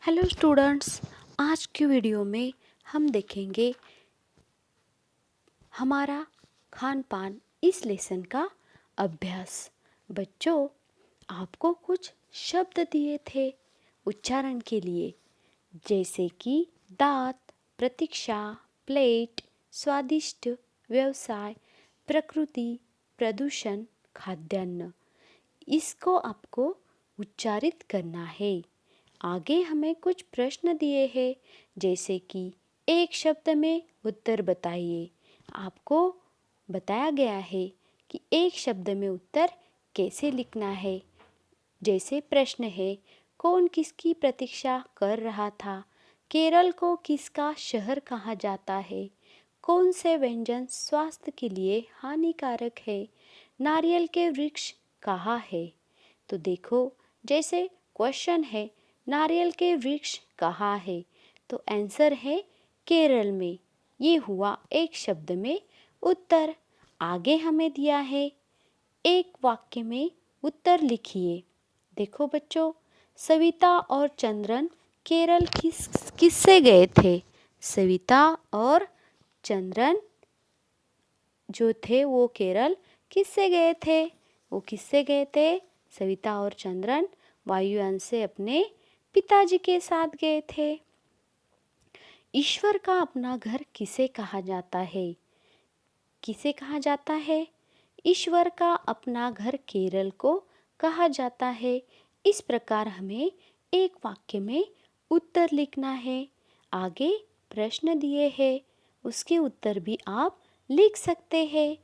Hello students, आज की video में हम देखेंगे हमारा खान पान इस लेसन का अभ्यास। बच्चों, आपको कुछ शब्द दिए थे उच्चारण के लिए, जैसे कि दांत, प्रतीक्षा, प्लेट, स्वादिष्ट, व्यवसाय, प्रकृति, प्रदूषण, खाद्यान्न। इसको आपको उच्चारित करना है। आगे हमें कुछ प्रश्न दिए हैं, जैसे कि एक शब्द में उत्तर बताइए। आपको बताया गया है कि एक शब्द में उत्तर कैसे लिखना है। जैसे प्रश्न है, कौन किसकी प्रतीक्षा कर रहा था? केरल को किसका शहर कहा जाता है? कौन से व्यंजन स्वास्थ्य के लिए हानिकारक है? नारियल के वृक्ष कहाँ है? तो देखो, जैसे क्वेश्चन है नारियल के वृक्ष कहाँ है, तो आंसर है केरल में। ये हुआ एक शब्द में उत्तर। आगे हमें दिया है एक वाक्य में उत्तर लिखिए। देखो बच्चों, सविता और चंद्रन केरल किससे गए थे? सविता और चंद्रन जो थे वो केरल किससे गए थे? वो किससे गए थे? सविता और चंद्रन वायुयान से अपने पिताजी के साथ गए थे। ईश्वर का अपना घर किसे कहा जाता है? किसे कहा जाता है? ईश्वर का अपना घर केरल को कहा जाता है। इस प्रकार हमें एक वाक्य में उत्तर लिखना है। आगे प्रश्न दिए हैं, उसके उत्तर भी आप लिख सकते हैं।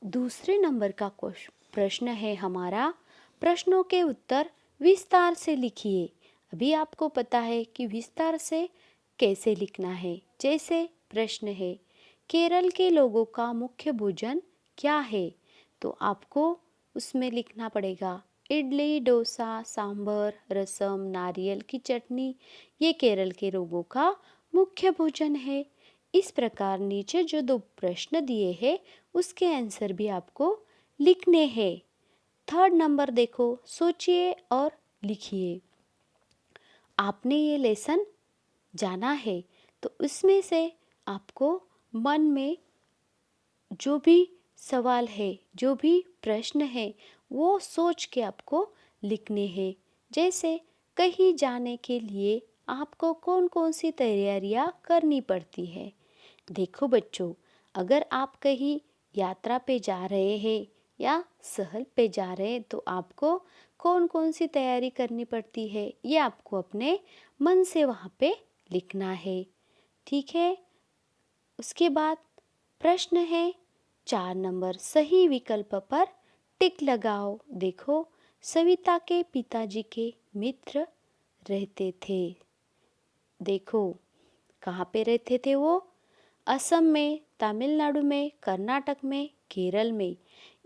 दूसरे नंबर का प्रश्न है हमारा, प्रश्नों के उत्तर विस्तार से लिखिए। अभी आपको पता है कि विस्तार से कैसे लिखना है। जैसे प्रश्न है, केरल के लोगों का मुख्य भोजन क्या है? तो आपको उसमें लिखना पड़ेगा इडली, डोसा, सांभर, रसम, नारियल की चटनी। ये केरल के लोगों का मुख्य भोजन है। इस प्रकार नीचे जो दो प्रश्न दिए हैं उसके आंसर भी आपको लिखने हैं। थर्ड नंबर देखो, सोचिए और लिखिए। आपने ये लेसन जाना है तो उसमें से आपको मन में जो भी सवाल है, जो भी प्रश्न है, वो सोच के आपको लिखने हैं। जैसे कहीं जाने के लिए आपको कौन कौन सी तैयारियां करनी पड़ती है। देखो बच्चों, अगर आप कहीं यात्रा पे जा रहे हैं या सहल पे जा रहे हैं तो आपको कौन कौन सी तैयारी करनी पड़ती है, ये आपको अपने मन से वहाँ पे लिखना है। ठीक है। उसके बाद प्रश्न है 4 नंबर, सही विकल्प पर टिक लगाओ। देखो, सविता के पिताजी के मित्र रहते थे। देखो, कहाँ पे रहते थे वो? असम में, तमिलनाडु में, कर्नाटक में, केरल में।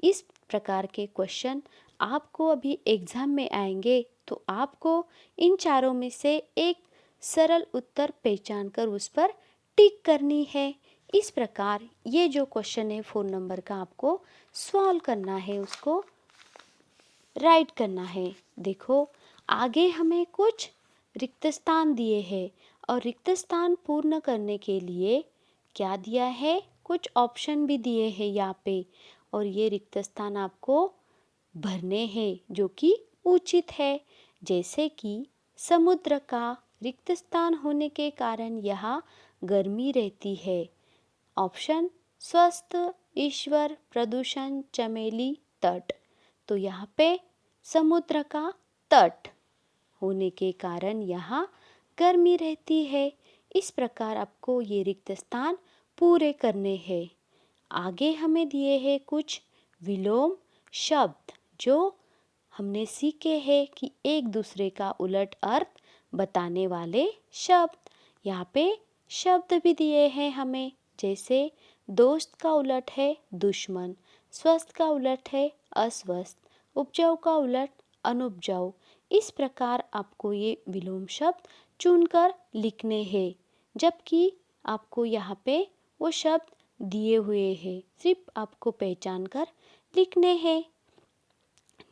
इस प्रकार के क्वेश्चन आपको अभी एग्जाम में आएंगे तो आपको इन चारों में से एक सरल उत्तर पहचान कर उस पर टिक करनी है। इस प्रकार ये जो क्वेश्चन है 4 नंबर का आपको सॉल्व करना है, उसको राइट करना है। देखो, आगे हमें कुछ रिक्त स्थान दिए हैं और रिक्त स्थान पूर्ण करने के लिए क्या दिया है, कुछ ऑप्शन भी दिए हैं यहाँ पे, और ये रिक्त स्थान आपको भरने हैं जो कि उचित है। जैसे कि समुद्र का रिक्त स्थान होने के कारण यहाँ गर्मी रहती है। ऑप्शन स्वस्थ, ईश्वर, प्रदूषण, चमेली, तट। तो यहाँ पे समुद्र का तट होने के कारण यहाँ गर्मी रहती है। इस प्रकार आपको ये रिक्त स्थान पूरे करने हैं। आगे हमें दिए हैं कुछ विलोम शब्द जो हमने सीखे हैं कि एक दूसरे का उलट अर्थ बताने वाले शब्द। यहाँ पे शब्द भी दिए हैं हमें, जैसे दोस्त का उलट है दुश्मन, स्वस्थ का उलट है अस्वस्थ, उपजाऊ का उलट अनुपजाऊ। इस प्रकार आपको ये विलोम शब्द चुनकर लिखने हैं, जबकि आपको यहाँ पे वो शब्द दिए हुए हैं, सिर्फ आपको पहचान कर लिखने हैं।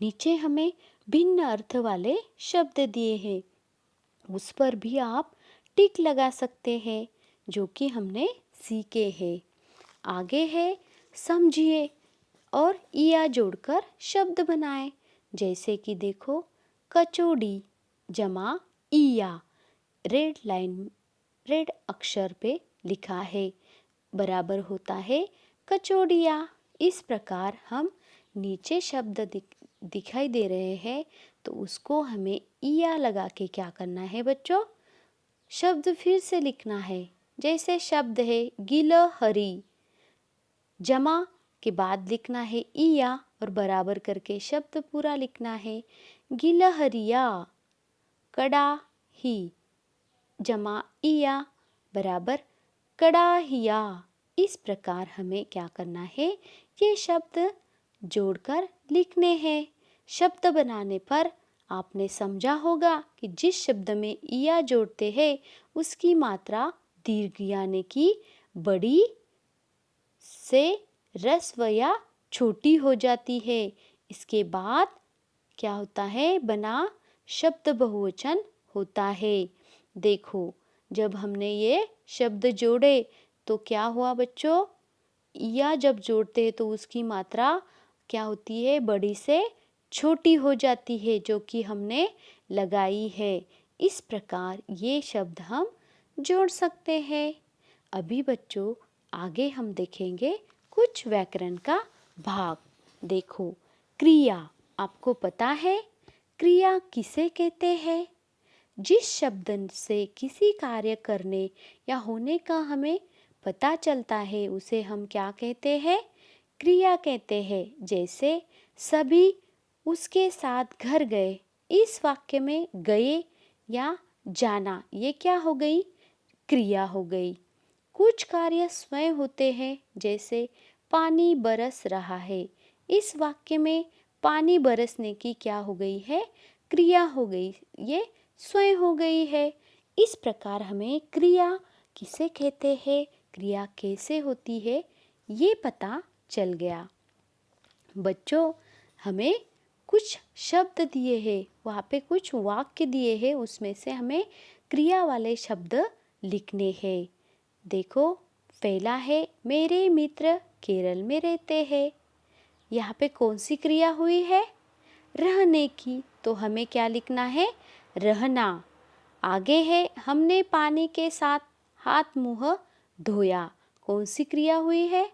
नीचे हमें भिन्न अर्थ वाले शब्द दिए हैं, उस पर भी आप टिक लगा सकते हैं जो कि हमने सीखे हैं। आगे है समझिए और इया जोड़कर शब्द बनाएं। जैसे कि देखो, कचौड़ी जमा इया, रेड अक्षर पे लिखा है, बराबर होता है कचौड़िया। इस प्रकार हम नीचे शब्द दिखाई दे रहे हैं तो उसको हमें इया लगा के क्या करना है बच्चों, शब्द फिर से लिखना है। जैसे शब्द है गिलहरी, जमा के बाद लिखना है इया और बराबर करके शब्द पूरा लिखना है। गिलहरिया, कड़ाही जमा इया बराबर कड़ाहिया। इस प्रकार हमें क्या करना है, ये शब्द जोड़कर लिखने हैं। शब्द बनाने पर आपने समझा होगा कि जिस शब्द में इया जोड़ते हैं उसकी मात्रा दीर्घ यानी कि बड़ी से ह्रस्व या छोटी हो जाती है। इसके बाद क्या होता है, बना शब्द बहुवचन होता है। देखो, जब हमने ये शब्द जोड़े तो क्या हुआ बच्चों, या जब जोड़ते हैं तो उसकी मात्रा क्या होती है, बड़ी से छोटी हो जाती है जो कि हमने लगाई है। इस प्रकार ये शब्द हम जोड़ सकते हैं। अभी बच्चों आगे हम देखेंगे कुछ व्याकरण का भाग। देखो, क्रिया, आपको पता है क्रिया किसे कहते हैं? जिस शब्द से किसी कार्य करने या होने का हमें पता चलता है उसे हम क्या कहते हैं, क्रिया कहते हैं। जैसे सभी उसके साथ घर गए, इस वाक्य में गए या जाना ये क्या हो गई, क्रिया हो गई। कुछ कार्य स्वयं होते हैं, जैसे पानी बरस रहा है, इस वाक्य में पानी बरसने की क्या हो गई है, क्रिया हो गई, ये स्वयं हो गई है। इस प्रकार हमें क्रिया किसे कहते हैं, क्रिया कैसे होती है, ये पता चल गया। बच्चों हमें कुछ शब्द दिए हैं, वहाँ पे कुछ वाक्य दिए हैं, उसमें से हमें क्रिया वाले शब्द लिखने हैं। देखो, पहला है मेरे मित्र केरल में रहते हैं। यहाँ पे कौन सी क्रिया हुई है, रहने की, तो हमें क्या लिखना है, रहना। आगे है हमने पानी के साथ हाथ मुंह धोया, कौन सी क्रिया हुई है,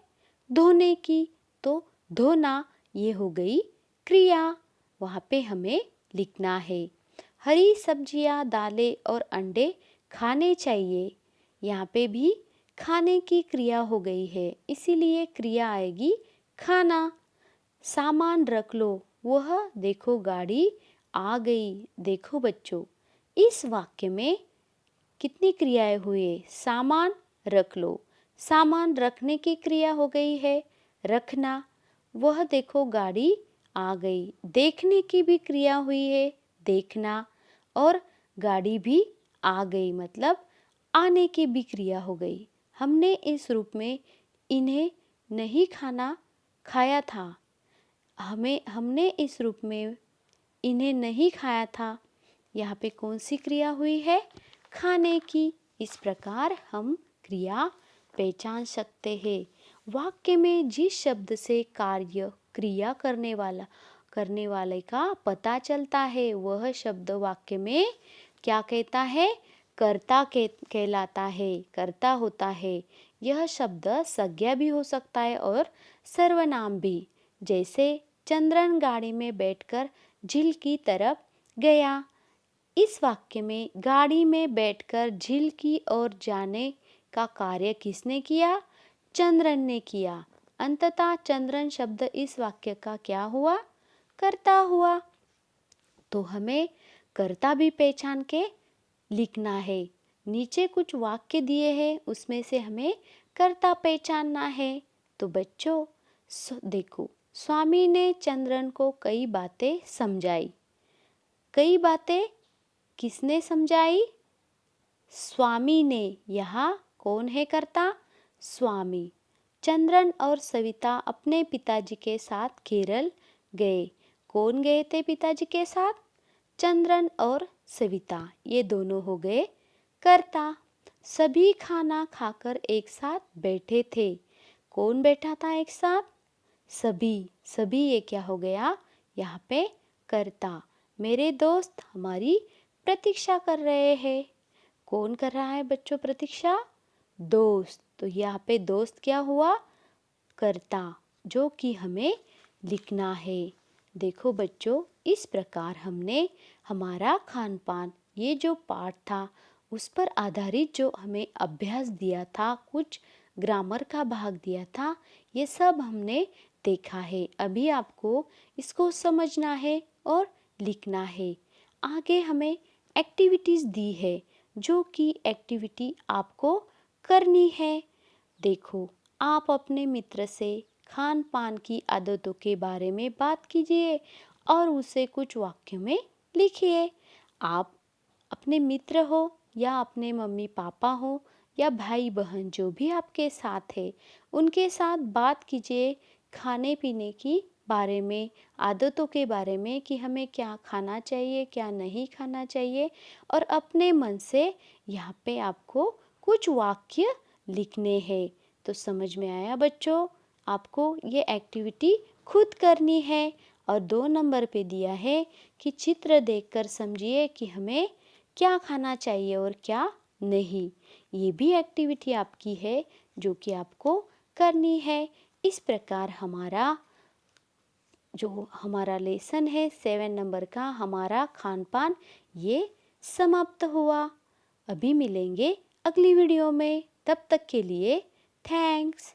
धोने की, तो धोना ये हो गई क्रिया, वहाँ पे हमें लिखना है। हरी सब्जियाँ, दालें और अंडे खाने चाहिए, यहाँ पे भी खाने की क्रिया हो गई है, इसीलिए क्रिया आएगी खाना। सामान रख लो, वह देखो गाड़ी आ गई। देखो बच्चों, इस वाक्य में कितनी क्रियाएं हुई है, सामान रख लो, सामान रखने की क्रिया हो गई है रखना। वह देखो गाड़ी आ गई, देखने की भी क्रिया हुई है देखना, और गाड़ी भी आ गई मतलब आने की भी क्रिया हो गई। हमने इस रूप में इन्हें नहीं खाया था, हमने इस रूप में इन्हें नहीं खाया था, यहाँ पे कौन सी क्रिया हुई है, खाने की। इस प्रकार हम क्रिया पहचान सकते हैं। वाक्य में जिस शब्द से कार्य क्रिया करने वाले का पता चलता है वह शब्द वाक्य में क्या कहता है, कर्ता कहलाता है, कर्ता होता है। यह शब्द संज्ञा भी हो सकता है और सर्वनाम भी। जैसे चंद्रन गाड़ी में बैठकर झील की तरफ गया, इस वाक्य में गाड़ी में बैठकर झील की ओर जाने का कार्य किसने किया, चंद्रन ने किया। अंततः चंद्रन शब्द इस वाक्य का क्या हुआ, कर्ता हुआ। तो हमें कर्ता भी पहचान के लिखना है। नीचे कुछ वाक्य दिए हैं, उसमें से हमें कर्ता पहचानना है। तो बच्चों देखो, स्वामी ने चंद्रन को कई बातें समझाई। कई बातें किसने समझाई, स्वामी ने। यहाँ कौन है कर्ता, स्वामी। चंद्रन और सविता अपने पिताजी के साथ केरल गए, कौन गए थे पिताजी के साथ? चंद्रन और सविता, ये दोनों हो गए कर्ता। सभी खाना खाकर एक साथ बैठे थे। कौन बैठा था एक साथ? सभी। सभी ये क्या हो गया यहाँ पे? कर्ता। मेरे दोस्त हमारी प्रतीक्षा कर रहे हैं। कौन कर रहा है बच्चों प्रतीक्षा? दोस्त। तो यहाँ पे दोस्त क्या हुआ? कर्ता, जो कि हमें लिखना है। देखो बच्चों, इस प्रकार हमने हमारा खान पान ये जो पाठ था उस पर आधारित जो हमें अभ्यास दिया था, कुछ ग्रामर का भाग दिया था, ये सब हमने देखा है। अभी आपको इसको समझना है और लिखना है। आगे हमें एक्टिविटीज़ दी है, जो कि एक्टिविटी आपको करनी है। देखो, आप अपने मित्र से खान पान की आदतों के बारे में बात कीजिए और उसे कुछ वाक्यों में लिखिए। आप अपने मित्र हो या अपने मम्मी पापा हो या भाई बहन जो भी आपके साथ है, उनके साथ बात कीजिए खाने पीने की बारे में, आदतों के बारे में कि हमें क्या खाना चाहिए, क्या नहीं खाना चाहिए। और अपने मन से यहाँ पे आपको कुछ वाक्य लिखने हैं। तो समझ में आया बच्चों? आपको ये एक्टिविटी खुद करनी है। और 2 नंबर पे दिया है कि चित्र देखकर समझिए कि हमें क्या खाना चाहिए और क्या नहीं। ये भी एक्टिविटी आपकी है जो कि आपको करनी है। इस प्रकार हमारा जो हमारा लेसन है 7 नंबर का, हमारा खान पान, ये समाप्त हुआ। अभी मिलेंगे अगली वीडियो में। तब तक के लिए थैंक्स।